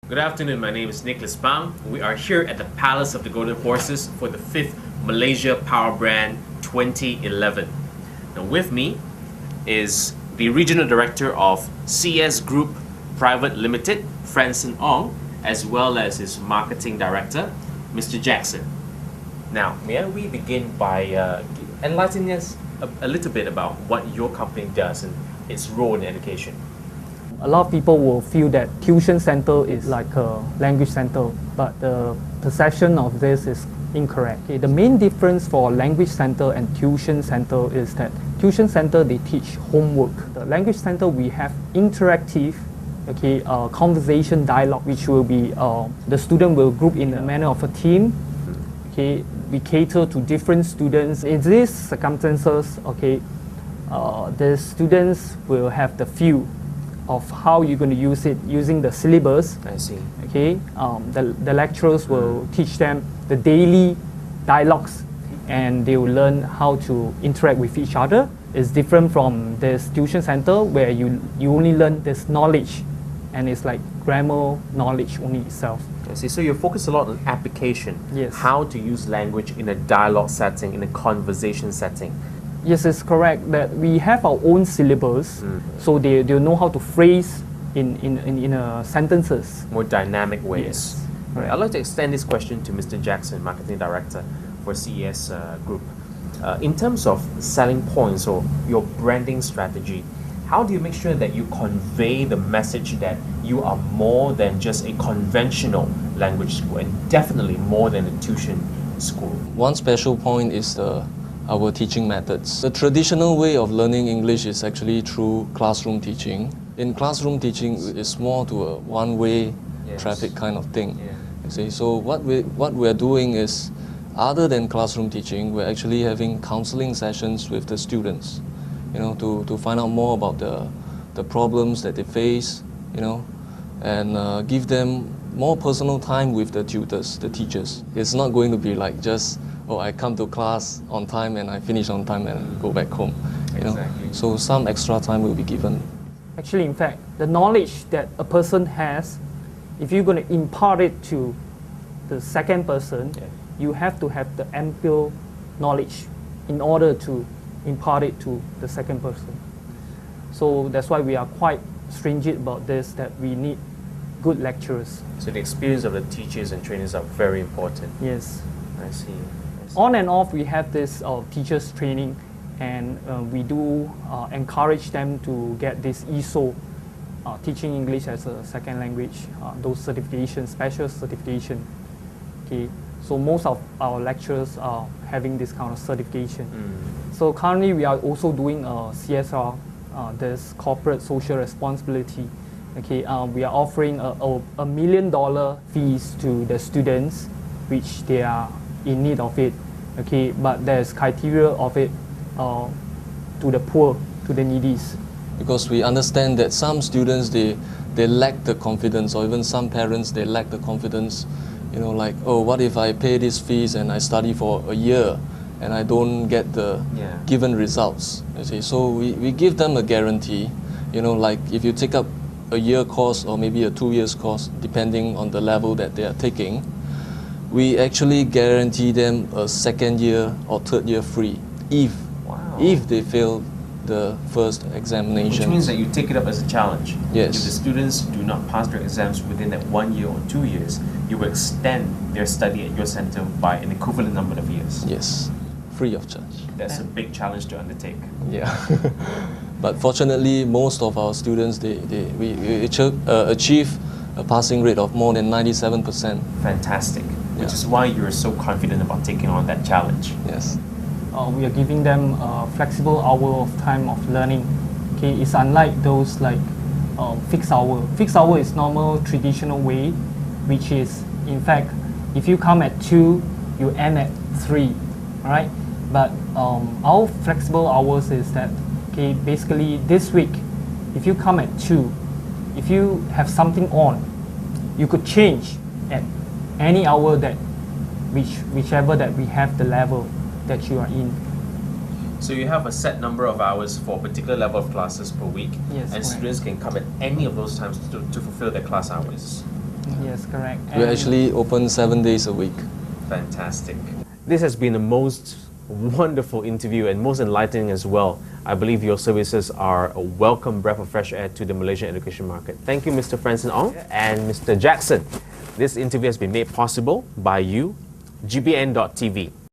Good afternoon, my name is Nicholas Pang. We are here at the Palace of the Golden Horses for the 5th Malaysia Power Brand 2011. Now with me is the Regional Director of CS Group Private Limited, Franson Ong, as well as his Marketing Director, Mr. Jackson. Now, may we begin by enlightening us a little bit about what your company does and its role in education? A lot of people will feel that tuition center is like a language center, but the perception of this is incorrect. Okay, the main difference for language center and tuition center is that tuition center, they teach homework. The language center, we have interactive conversation dialogue, which will be the student will group in a manner of a team. Okay, we cater to different students. In these circumstances, the students will have the feel of how you're going to use it using the syllabus. I see. Okay, the lecturers will teach them the daily dialogues, and they will learn how to interact with each other. It's different from this tuition center where you only learn this knowledge, and it's like grammar knowledge only itself. I see. So you focus a lot on application. Yes. How to use language in a dialogue setting, in a conversation setting. Yes, it's correct that we have our own syllabus, so they'll know how to phrase in sentences. More dynamic ways. Yes. All right. I'd like to extend this question to Mr. Jackson, Marketing Director for CES Group. In terms of selling points or your branding strategy, how do you make sure that you convey the message that you are more than just a conventional language school and definitely more than a tuition school? One special point is our teaching methods. The traditional way of learning English is actually through classroom teaching. In classroom teaching, it's more to a one-way traffic kind of thing. Yeah. You see, so what we're doing is, other than classroom teaching, we're actually having counseling sessions with the students, to find out more about the problems that they face, and give them more personal time with the tutors, the teachers. It's not going to be like just, I come to class on time and I finish on time and go back home. Exactly. So some extra time will be given. Actually, in fact, the knowledge that a person has, if you're going to impart it to the second person, you have to have the ample knowledge in order to impart it to the second person. So that's why we are quite stringent about this, that we need good lecturers. So the experience of the teachers and trainers are very important. Yes. I see. On and off, we have this teachers training, and we do encourage them to get this ESO, teaching English as a second language, those certifications, special certification. Okay, so most of our lecturers are having this kind of certification. So currently, we are also doing CSR, this corporate social responsibility. Okay, we are offering a $1 million fees to the students, which they are in need of it. Okay, but there's criteria of it to the poor, to the needies. Because we understand that some students, they lack the confidence, or even some parents, they lack the confidence, like, what if I pay these fees and I study for a year and I don't get the given results, you see. So we give them a guarantee, like if you take up a year course or maybe a 2 years course, depending on the level that they are taking, we actually guarantee them a second year or third year free if they fail the first examination. Which means that you take it up as a challenge. Yes. If the students do not pass their exams within that 1 year or 2 years, you will extend their study at your center by an equivalent number of years. Yes, free of charge. That's a big challenge to undertake. Yeah. But fortunately, most of our students, we achieve a passing rate of more than 97%. Fantastic. Which is why you're so confident about taking on that challenge. Yes. We are giving them a flexible hour of time of learning. Okay, it's unlike those like fixed hour. Fixed hour is normal traditional way, which is, in fact, if you come at 2, you end at 3, all right? But our flexible hours is that, okay, basically this week, if you come at 2, if you have something on, you could change at any hour that, whichever that we have the level that you are in. So you have a set number of hours for a particular level of classes per week, Yes, and correct. students can come at any of those times to fulfill their class hours. Yes, correct. We actually open 7 days a week. Fantastic. This has been the most wonderful interview and most enlightening as well. I believe your services are a welcome breath of fresh air to the Malaysian education market. Thank you, Mr. Francis Ong and Mr. Jackson. This interview has been made possible by you, gbn.tv.